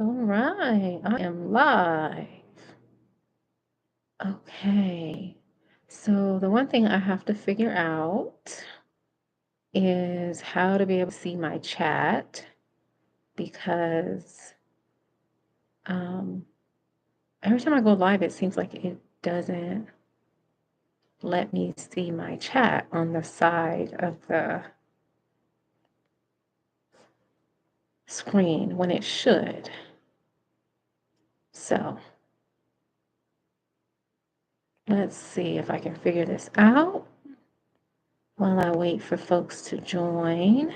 All right, I am live. Okay. So the one thing I have to figure out is how to be able to see my chat because um, every time I go live, it seems like it doesn't let me see my chat on the side of the screen when it should. So let's see if I can figure this out while I wait for folks to join.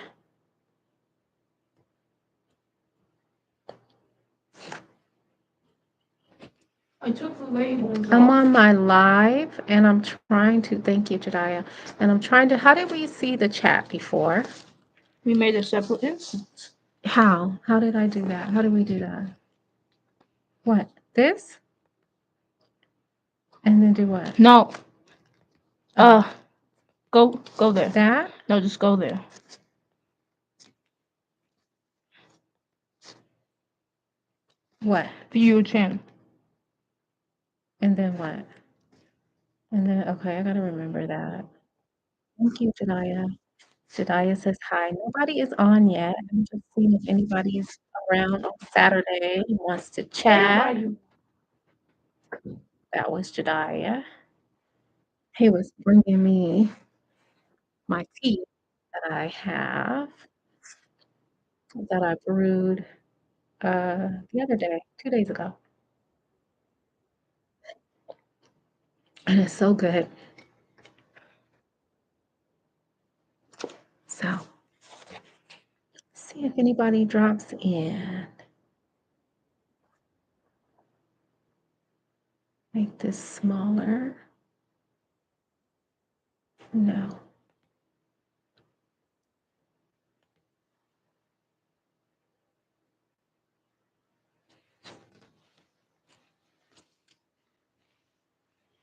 I took the labels I'm off. on my live and I'm trying to, thank you, Jediah. And I'm trying to, how did we see the chat before? We made a separate instance. How? How did I do that? How did we do that? What? This? And then do what? No. Go there. That? No, just go there. What? View your channel. And then what? And then, okay, I gotta remember that. Thank you, Jediah. Jediah says hi. Nobody is on yet. I'm just seeing if anybody is around on Saturday who wants to chat. That was Jediah. He was bringing me my tea that I have that I brewed the other day, 2 days ago. And it's so good. So, see if anybody drops in. Make this smaller. No.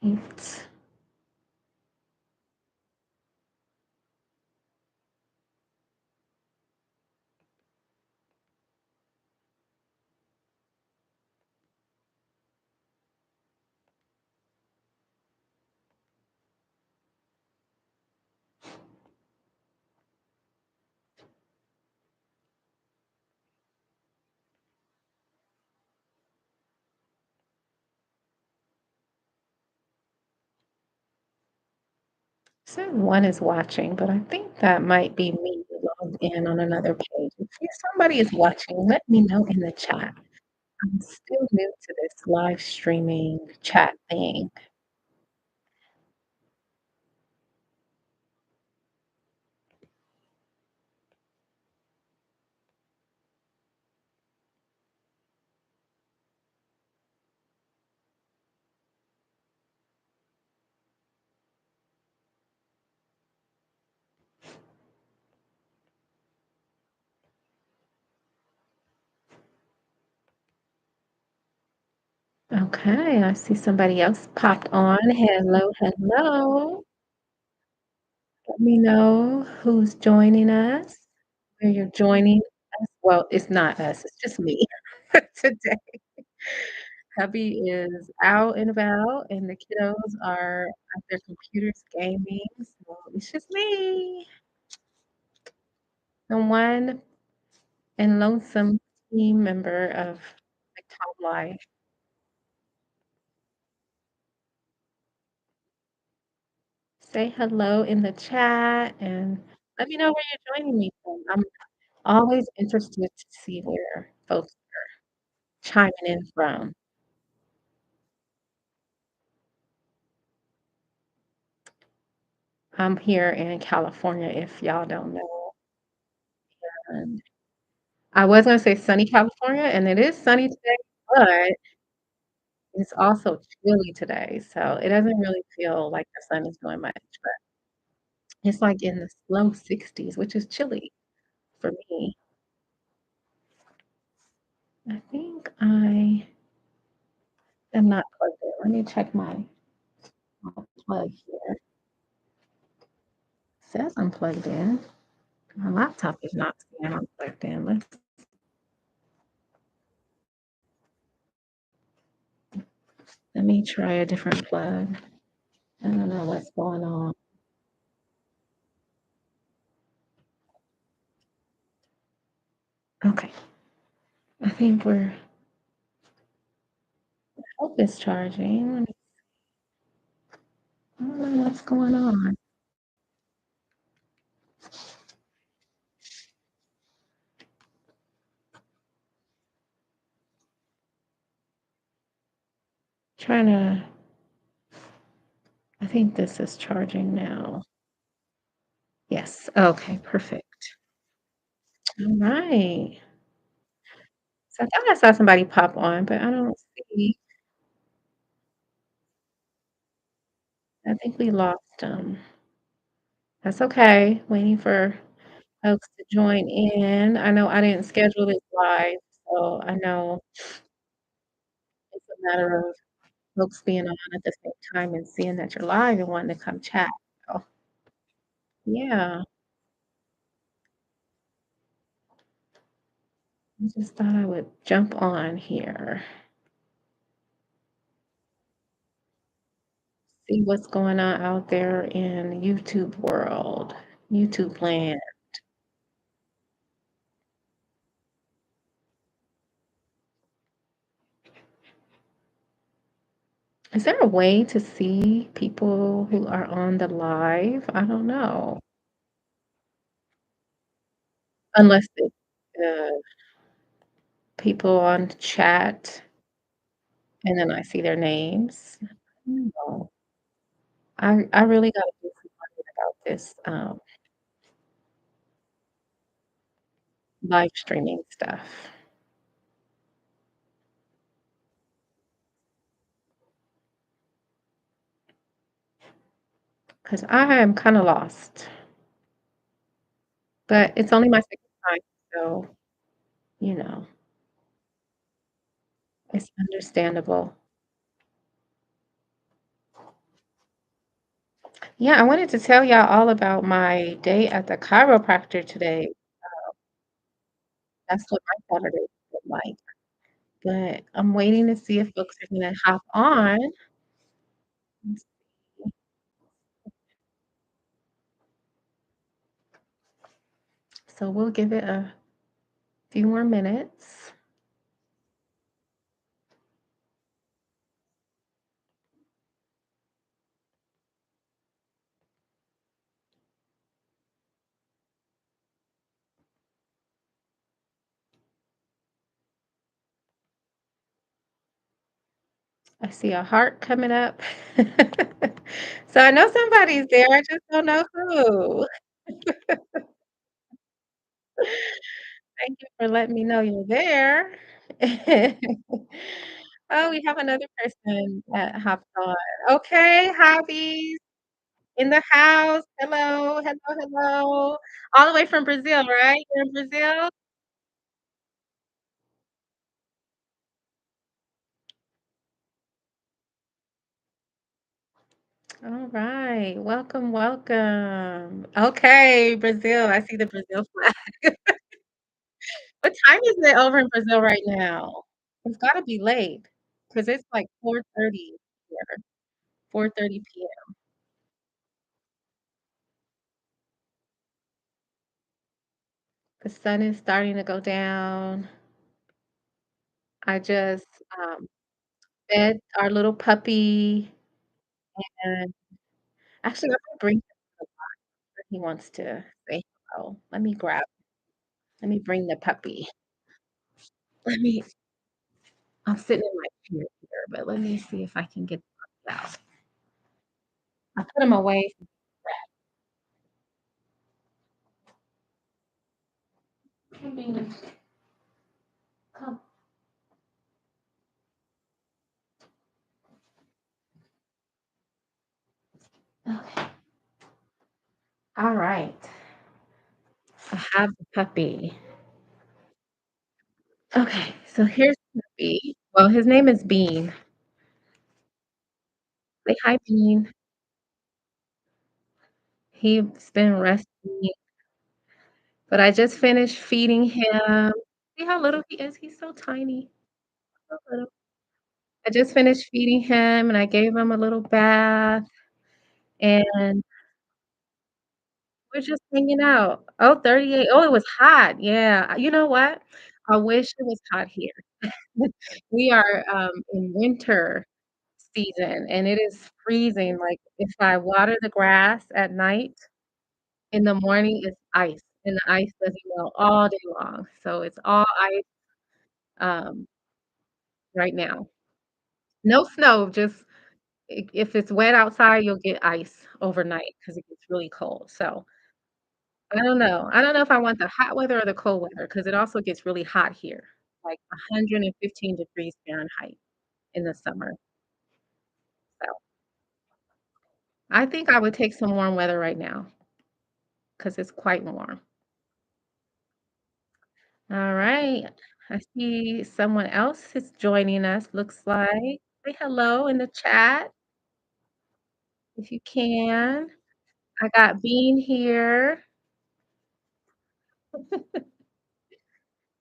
Eight. So one is watching, but I think that might be me logged in on another page. If somebody is watching, let me know in the chat. I'm still new to this live streaming chat thing. Okay, I see somebody else popped on. Hello, hello. Let me know who's joining us, where you're joining us. Well, it's not us, it's just me today. Hubby is out and about, and the kiddos are at their computers gaming, so it's just me, the one and lonesome team member of Top Life. Say hello in the chat and let me know where you're joining me from. I'm always interested to see where folks chiming in from. I'm here in California, if y'all don't know. And I was gonna say sunny California, and it is sunny today, but it's also chilly today, so it doesn't really feel like the sun is doing much, but it's like in the low 60s, which is chilly for me. I think I am not plugged in. Let me check my plug here. It says I'm plugged in. My laptop is not saying I'm plugged in. Let's Let me try a different plug. I don't know what's going on. Okay. I think we're hope it's charging. I don't know what's going on. Trying to I think this is charging now. Yes. Okay, perfect. All right. So I thought I saw somebody pop on, but I don't see. I think we lost that's okay. Waiting for folks to join in. I know I didn't schedule this live, so I know it's a matter of folks being on at the same time and seeing that you're live and wanting to come chat. So yeah, I just thought I would jump on here, see what's going on out there in YouTube world, YouTube land. Is there a way to see people who are on the live? I don't know. Unless it's people on chat and then I see their names. I don't know. I really gotta do some learning about this, live streaming stuff because I am kinda lost, but it's only my 2nd time, so, you know, it's understandable. Yeah, I wanted to tell y'all all about my day at the chiropractor today. That's what my Saturday looked like, but I'm waiting to see if folks are gonna hop on. Let's see. So we'll give it a few more minutes. I see a heart coming up. So I know somebody's there, I just don't know who. Thank you for letting me know you're there. Oh, we have another person that hopped on. Okay, hobbies in the house. Hello, hello, hello. All the way from Brazil, right? You're in Brazil? All right. Welcome, welcome. Okay, Brazil. I see the Brazil flag. What time is it over in Brazil right now? It's gotta be late because it's like 4:30 here, 4:30 PM. The sun is starting to go down. I just, fed our little puppy, and actually, I'm gonna bring him to the box. He wants to say hello. Let me bring the puppy. Let me I'm sitting in my chair here, but let me see if I can get the puppy out. I put him away. Come, Venus. Come. Okay. All right. I have the puppy. Okay, so here's the puppy. Well, his name is Bean. Say hi, Bean. He's been resting, but I just finished feeding him. See how little he is? He's so tiny. So little. I just finished feeding him, and I gave him a little bath, and we're just hanging out. Oh, 38. Oh, it was hot. Yeah. You know what? I wish it was hot here. We are, in winter season, and it is freezing. Like, if I water the grass at night, in the morning, it's ice, and the ice doesn't melt all day long. So it's all ice, um, right now. No snow, just I if it's wet outside, you'll get ice overnight because it gets really cold. So, I don't know. I don't know if I want the hot weather or the cold weather because it also gets really hot here, like 115 degrees Fahrenheit in the summer. So, I think I would take some warm weather right now because it's quite warm. All right. I see someone else is joining us, looks like. Say hello in the chat if you can. I got Bean here.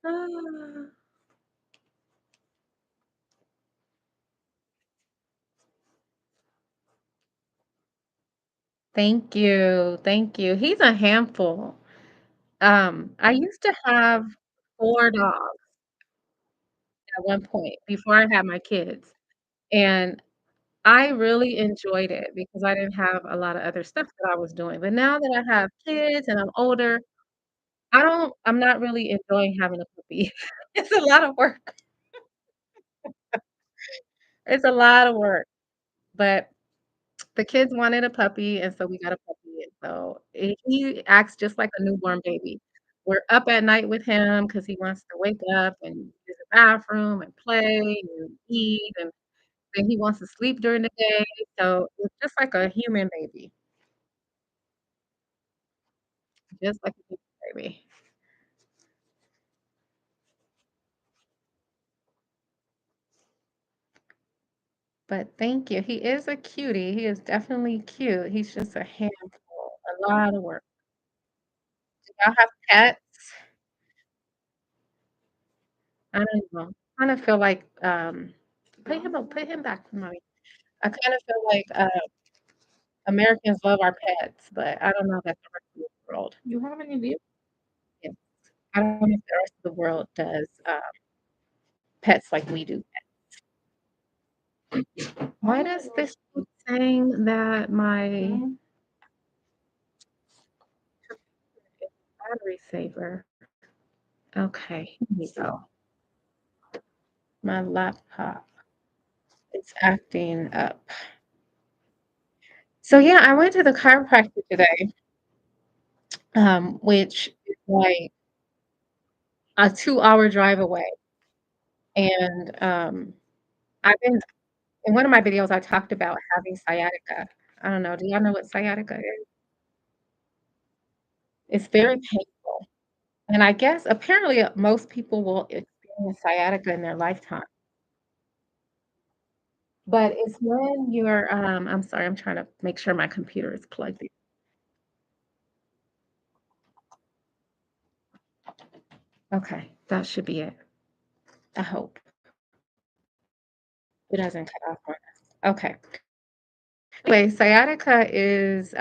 Ah, thank you. Thank you. He's a handful. I used to have 4 dogs at one point before I had my kids, and I really enjoyed it because I didn't have a lot of other stuff that I was doing, but now that I have kids and I'm older, I'm not really enjoying having a puppy. It's a lot of work. It's a lot of work, but the kids wanted a puppy, and so we got a puppy, and so he acts just like a newborn baby. We're up at night with him because he wants to wake up and use the bathroom and play and eat, and then he wants to sleep during the day, so it's just like a human baby, just like a human baby. But thank you. He is a cutie. He is definitely cute. He's just a handful, a lot of work. Do y'all have pets? I don't know. Kinda feel like, put him back, mommy. I kinda feel like, Americans love our pets, but I don't know about the rest of the world. You have any view? Yeah, I don't know if the rest of the world does, pets like we do. Why does this keep saying that my battery saver? Okay, here we go. My laptop is acting up. So, yeah, I went to the chiropractor today, which is like a 2-hour drive away, and, I've been in one of my videos, I talked about having sciatica. I don't know, do y'all know what sciatica is? It's very painful, and I guess apparently, most people will experience sciatica in their lifetime, but it's when you're, I'm sorry, I'm trying to make sure my computer is plugged in. Okay, that should be it. I hope it doesn't cut off on us. Okay. Anyway, sciatica is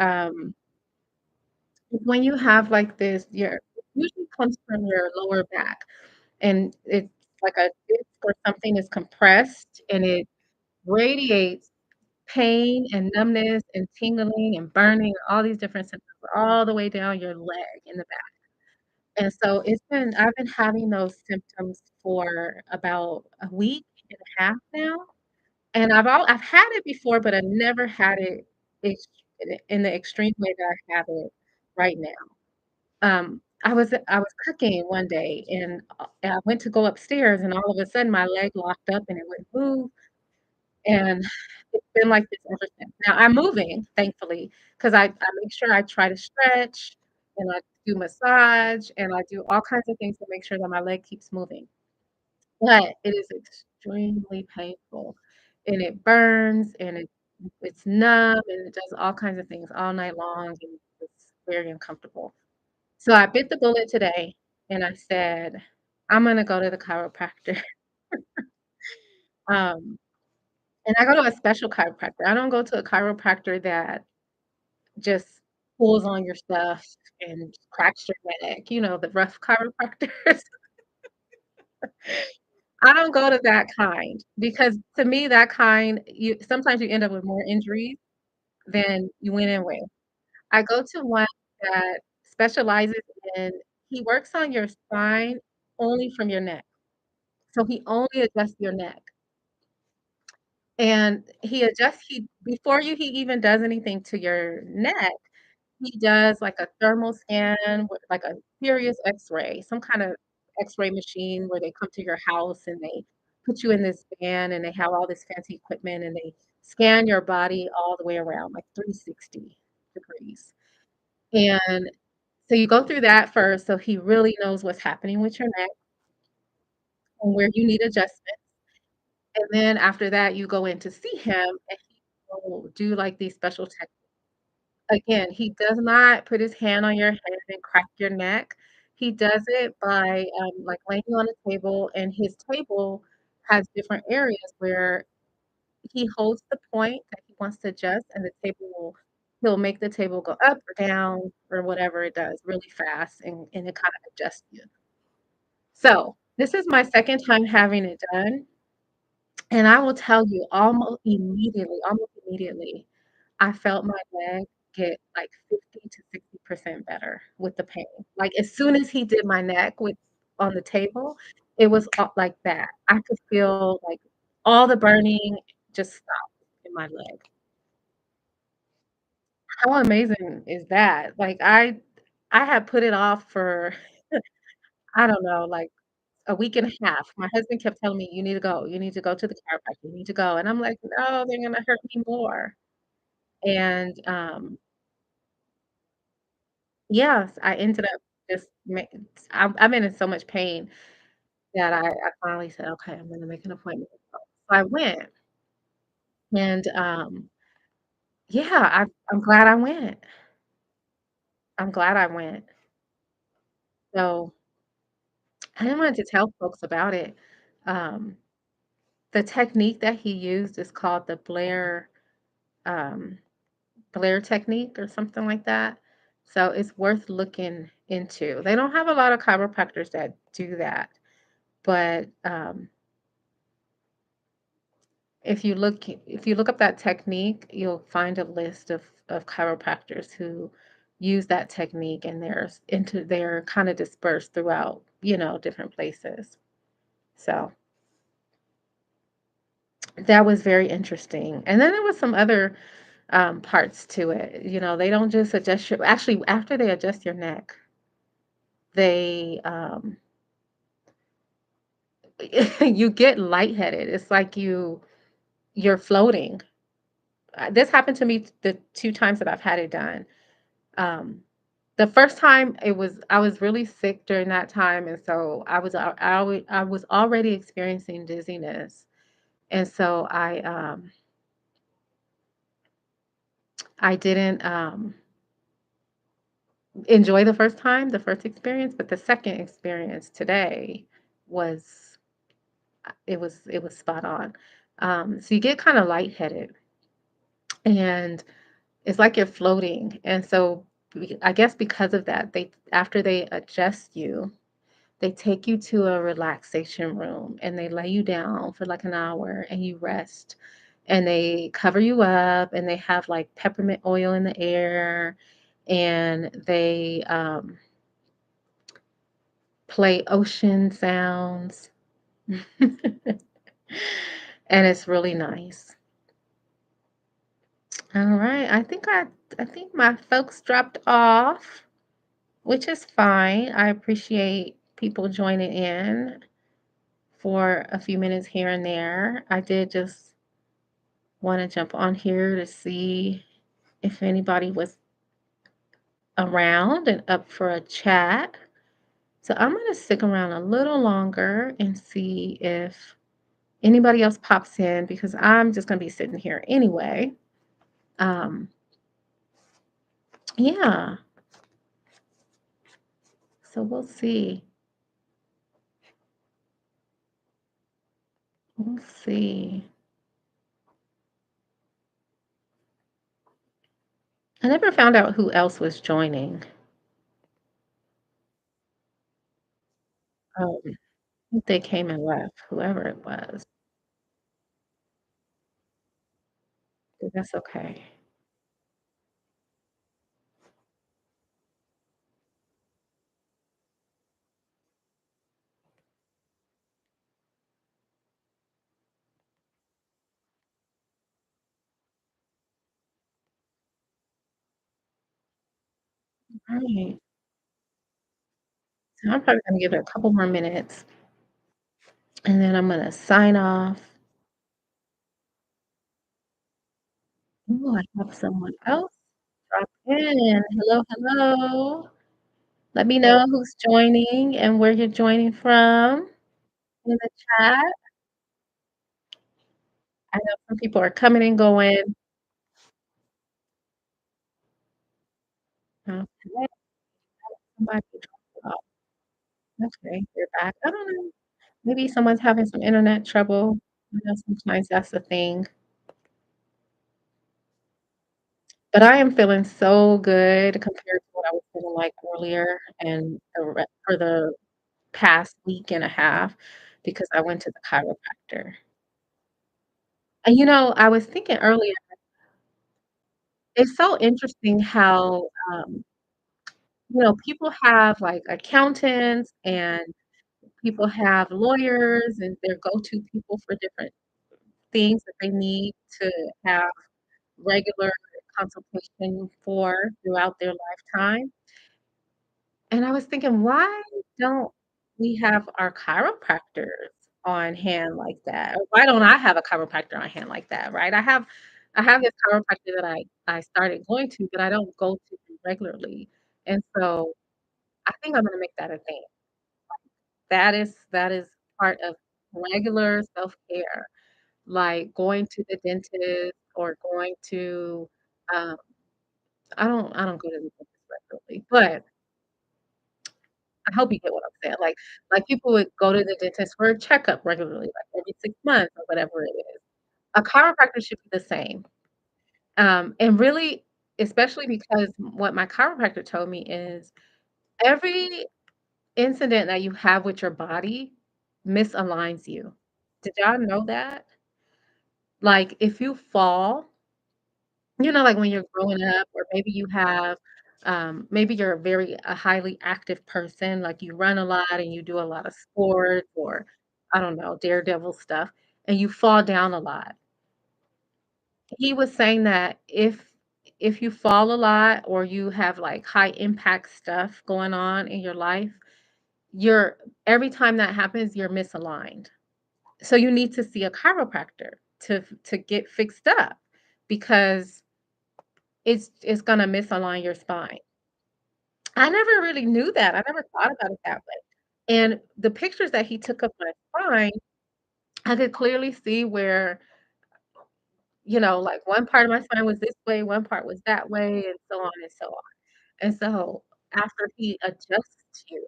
when you have, like, this your it usually comes from your lower back, and it's like a disc or something is compressed, and it radiates pain and numbness and tingling and burning, all these different symptoms all the way down your leg in the back, and so I've been having those symptoms for about a week and a half now, and I've had it before, but I never had it ex in the extreme way that I have it right now. I was cooking one day, and, I went to go upstairs, and all of a sudden, my leg locked up, and it wouldn't move, and it's been like this ever since. Now, I'm moving, thankfully, 'cause I make sure I try to stretch, and I do massage, and I do all kinds of things to make sure that my leg keeps moving, but it is extremely painful, and it burns, and it's numb, and it does all kinds of things all night long, and it's very uncomfortable. So I bit the bullet today, and I said, "I'm gonna go to the chiropractor." Um, And I go to a special chiropractor. I don't go to a chiropractor that just pulls on your stuff and cracks your neck, the rough chiropractors. I don't go to that kind because to me, that kind, you sometimes you end up with more injuries than you went in with. I go to one that specializes in he works on your spine only from your neck. So he only adjusts your neck. And he before he even does anything to your neck, he does like a thermal scan with like a serious X-ray, some kind of X-ray machine where they come to your house and they put you in this van and they have all this fancy equipment and they scan your body all the way around, like 360 degrees. And so you go through that first, so he really knows what's happening with your neck and where you need adjustment. And then after that, you go in to see him and he will do like these special techniques. Again, he does not put his hand on your head and crack your neck. He does it by, like, laying you on a table, and his table has different areas where he holds the point that he wants to adjust, and the table will he'll make the table go up or down or whatever it does really fast, and it kinda adjusts you. So, this is my 2nd time having it done, and I will tell you almost immediately, I felt my leg get like 50 to 60% better with the pain. Like, as soon as he did my neck with on the table, it was like that. I could feel, like, all the burning just stopped in my leg. How amazing is that? Like, I had put it off for, I don't know, like, a week and a half. My husband kept telling me, "You need to go. You need to go to the chiropractor. You need to go." And I'm like, "No, they're gonna hurt me more." And, yes, I ended up just ma I'm in so much pain that I finally said, "Okay, I'm gonna make an appointment." So I went, and, yeah, I'm glad I went. I'm glad I went. So, I wanted to tell folks about it. Um, the technique that he used is called the um, Blair technique or something like that. So, it's worth looking into. They don't have a lot of chiropractors that do that, but, if you look up that technique, you'll find a list of chiropractors who use that technique, and they're kinda dispersed throughout, different places. So, that was very interesting. And then there was some other, parts to it. They don't just adjust your actually, after they adjust your neck, they, you get lightheaded. It's like you're floating. This happened to me the 2 times that I've had it done. Um, the first time I was really sick during that time, and so I was already experiencing dizziness, and so I didn't, enjoy the first experience, but the second experience today was it was spot on. So you get kinda lightheaded, and it's like you're floating, and so I guess because of that, they after they adjust you, they take you to a relaxation room and they lay you down for like an hour and you rest. And they cover you up and they have like peppermint oil in the air and they play ocean sounds. And it's really nice. All right. I think my folks dropped off, which is fine. I appreciate people joining in for a few minutes here and there. I did just want to jump on here to see if anybody was around and up for a chat. So I'm going to stick around a little longer and see if anybody else pops in because I'm just going to be sitting here anyway. Um, yeah, so we'll see. We'll see. I never found out who else was joining. I think they came and left, whoever it was, but that's okay. Right. So I'm probably gonna give it a couple more minutes, and then I'm gonna sign off. Ooh, I have someone else drop in. Hello, hello. Let me know who's joining and where you're joining from in the chat. I know some people are coming and going. Okay, somebody dropped off. Okay, they're back. I don't know. Maybe someone's having some internet trouble. I know sometimes that's the thing. But I am feeling so good compared to what I was feeling like earlier and for the past week and a half because I went to the chiropractor. And, I was thinking earlier, it's so interesting how, people have, like, accountants and people have lawyers and their go-to people for different things that they need to have regular consultation for throughout their lifetime. And I was thinking, why don't we have our chiropractors on hand like that? Or why don't I have a chiropractor on hand like that, right? I have this chiropractor that I started going to, but I don't go to regularly. And so I think I'm gonna make that a thing. That is part of regular self-care, like going to the dentist or going to, um I don't go to the dentist regularly, but I hope you get what I'm saying, like, people would go to the dentist for a checkup regularly, like, every 6 months or whatever it is. A chiropractor should be the same, and really especially because what my chiropractor told me is every incident that you have with your body misaligns you. Did y'all know that? Like, if you fall, like when you're growing up or maybe you have, maybe you're a highly active person, like you run a lot and you do a lot of sports or, I don't know, daredevil stuff, and you fall down a lot. He was saying that if you fall a lot or you have, like, high impact stuff going on in your life, you're every time that happens, you're misaligned. So you need to see a chiropractor to get fixed up because it's gonna misalign your spine. I never really knew that, I never thought about it that way, and the pictures that he took of my spine, I could clearly see where, like, one part of my spine was this way, one part was that way, and so on and so on, and so after he adjusts you,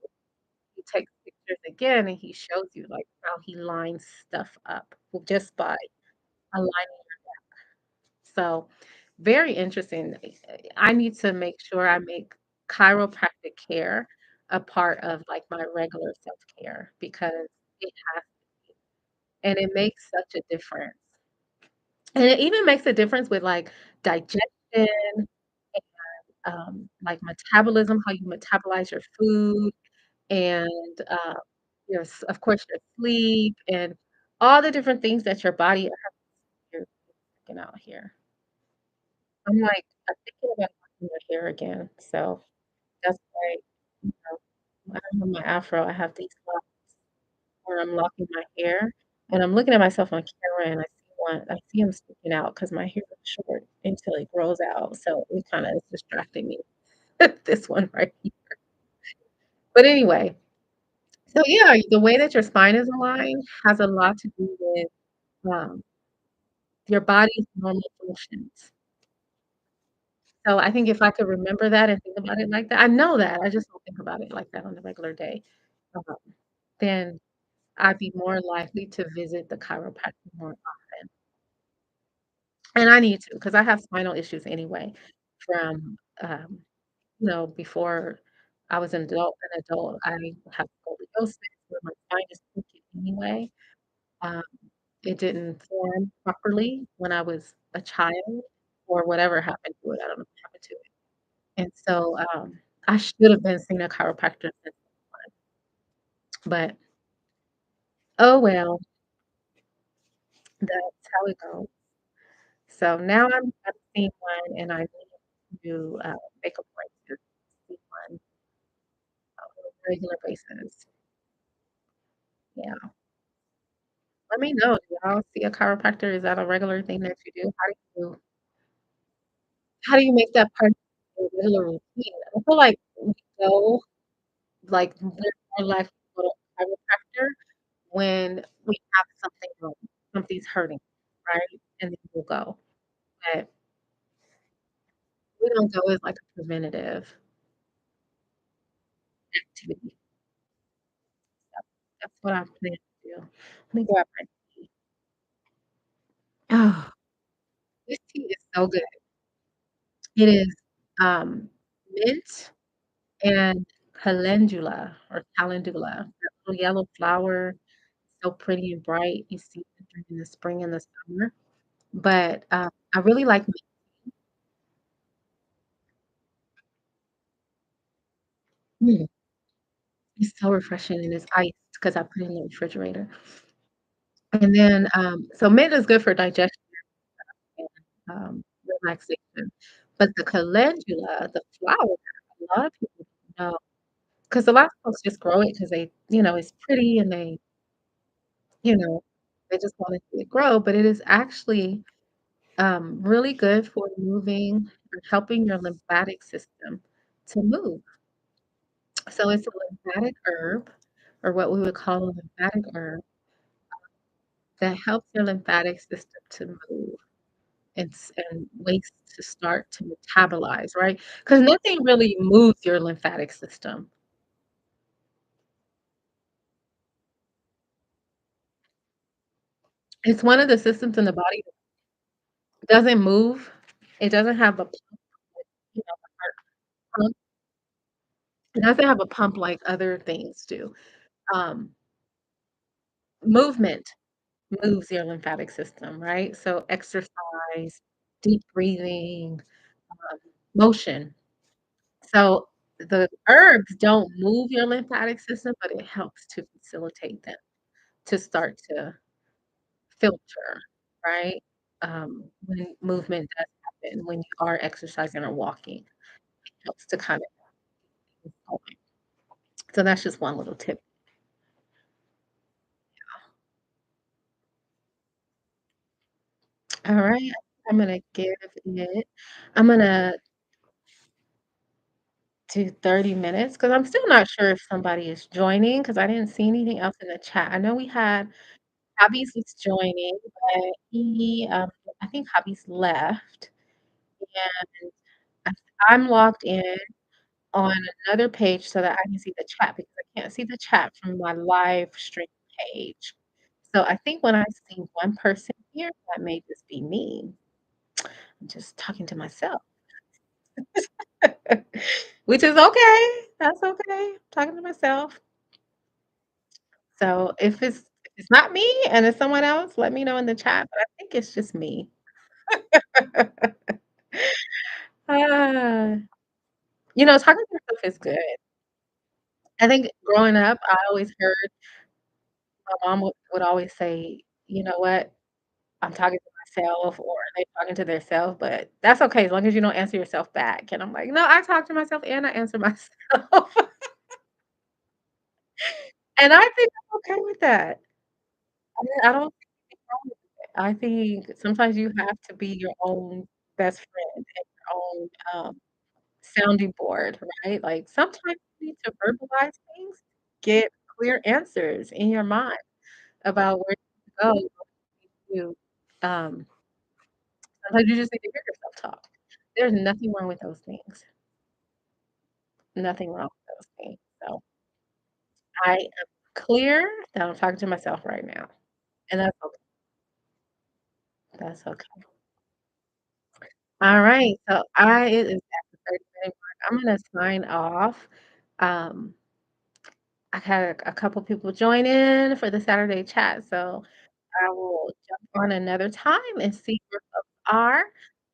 he takes pictures again, and he shows you, like, how he lines stuff up just by aligning. So, very interesting. I need to make sure I make chiropractic care a part of, like, my regular self-care because it has and it makes such a difference. And it even makes a difference with, like, digestion and, like, metabolism, how you metabolize your food and, of course, your sleep and all the different things that your body you're checking out here. I'm thinking about locking my hair again, so that's why, I don't have my afro, I have these locks where I'm locking my hair, and I'm looking at myself on camera, and I see 'em sticking out because my hair is short until it grows out, so it kinda is distracting me, this one right here. But anyway, so yeah, the way that your spine is aligned has a lot to do with, um, your body's normal functions. So I think if I could remember that and think about it like that I know that, I just don't think about it like that on a regular day, um, then I'd be more likely to visit the chiropractor more often. And I need to, because I have spinal issues anyway. from, before I was an adult, I have scoliosis where my spine is crooked anyway. Um, it didn't form properly when I was a child or whatever happened to it, I don't know what happened to it. And so, I should have been seeing a chiropractor since then, but oh well, that's how it goes. So now I'm seeing one and I need to, make a point to see one on a regular basis. Yeah. Let me know. Do y'all see a chiropractor? Is that a regular thing that you do? How do you make that part of your regular routine? I feel like we go like, we're more likely to go to a chiropractor when we have something wrong, something's hurting, right? And then we'll go. But we don't go as, like, a preventative activity. Yep, that's what I plan to do. Let me grab my tea. Oh, this tea is so good. It is, mint and calendula, that little yellow flower, so pretty and bright. You see it during the spring and the summer. But, I really like mint. Mm, it's so refreshing and it's iced because I put it in the refrigerator. And then, so mint is good for digestion and, relaxation. But the calendula, the flower, a lot of people don't know, 'cause a lot of folks just grow it because it's pretty and you know, they just wanna see it grow, but it is actually, really good for moving or helping your lymphatic system to move. So it's a lymphatic herb, or what we would call a lymphatic herb, that helps your lymphatic system to move and ways to start to metabolize, right? Because nothing really moves your lymphatic system. It's one of the systems in the body that doesn't move. It doesn't have a pump, a heart pump. It doesn't have a pump like other things do. Um, movement moves your lymphatic system, right? So exercise, deep breathing, motion. So the herbs don't move your lymphatic system, but it helps to facilitate them to start to filter, right? When movement does happen, when you are exercising or walking, it helps to kind of keep things going. So that's just one little tip. All right, I'm gonna give it I'm gonna do 30 minutes because I'm still not sure if somebody is joining because I didn't see anything else in the chat. I know we had Hobbies was joining, but I think Hobbies left, and I I'm logged in on another page so that I can see the chat because I can't see the chat from my live stream page. So I think when I see one person here, that may just be me. I'm just talking to myself, which is okay. That's okay. Talking to myself. So if it's not me and it's someone else, let me know in the chat, but I think it's just me. Ah, talking to yourself is good. I think growing up, I always heard my mom would always say, "You know what? I'm talking to myself," or they talking to theirself, but that's okay as long as you don't answer yourself back, and I'm like, "No, I talk to myself and I answer myself." And I think I'm okay with that. I don't think anything wrong with it. I think sometimes you have to be your own best friend and your own, sounding board, right? Like, sometimes you need to verbalize things, get clear answers in your mind about where to go, what to do. Um, sometimes you just need to hear yourself talk. There's nothing wrong with those things. Nothing wrong with those things. So, I am clear that I'm talking to myself right now, and that's okay. That's okay. Alright, so I it is at the 30-minute mark. I'm gonna sign off. Um, I had a couple people join in for the Saturday chat, so I will jump on another time and see where folks are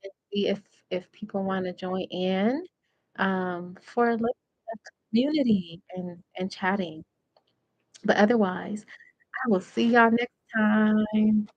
and see if people wanna join in, for a little community and chatting. But otherwise, I will see y'all next time.